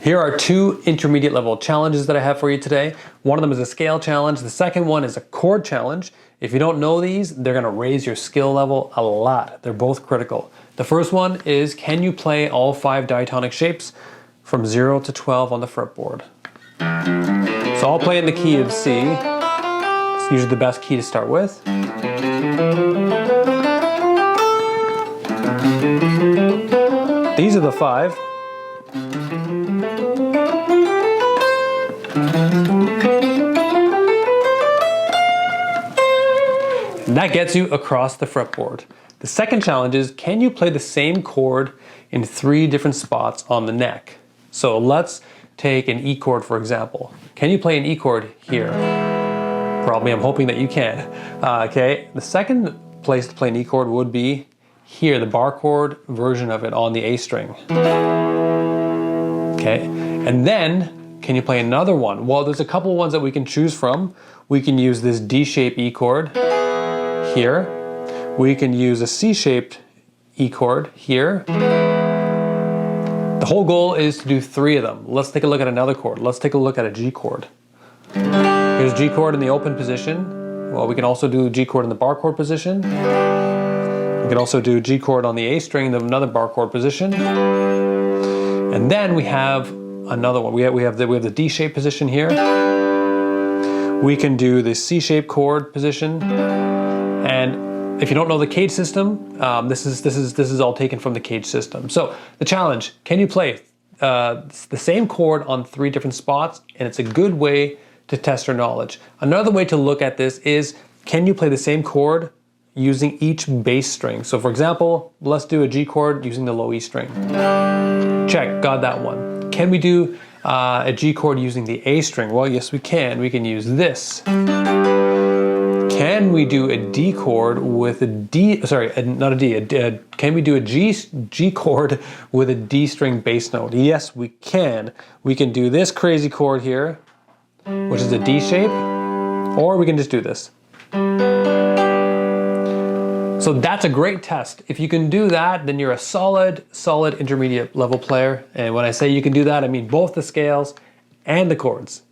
Here are two intermediate level challenges that I have for you today. One of them is a scale challenge. The second one is a chord challenge. If you don't know these, they're gonna raise your skill level a lot. They're both critical. The first one is, can you play all 5 diatonic shapes from 0 to 12 on the fretboard? So I'll play in the key of C. It's usually the best key to start with. These are the 5. And that gets you across the fretboard. The second challenge is, can you play the same chord in 3 different spots on the neck? So let's take an E chord, for example. Can you play an E chord here? Probably, I'm hoping that you can. Okay, the second place to play an E chord would be here, the bar chord version of it on the A string. Okay, and then can you play another one? Well, there's a couple ones that we can choose from. We can use this D-shaped E chord here. We can use a C-shaped E chord here. The whole goal is to do 3 of them. Let's take a look at another chord. Let's take a look at a G chord. Here's G chord in the open position. Well, we can also do G chord in the bar chord position. We can also do G chord on the A string in another bar chord position. And then we have another one. We have the D-shaped position here. We can do the C-shaped chord position. And if you don't know the cage system, this is all taken from the cage system. So the challenge: can you play the same chord on 3 different spots? And it's a good way to test your knowledge. Another way to look at this is, can you play the same chord using each bass string? So for example, let's do a G chord using the low E string. Check, got that one. Can we do a G chord using the A string? Well, yes, we can. We can use this. Can we do a D chord with a D, sorry, not a D, can we do a G chord with a D string bass note? Yes, we can. We can do this crazy chord here, which is a D shape, or we can just do this. So that's a great test. If you can do that, then you're a solid intermediate level player. And when I say you can do that, I mean both the scales and the chords.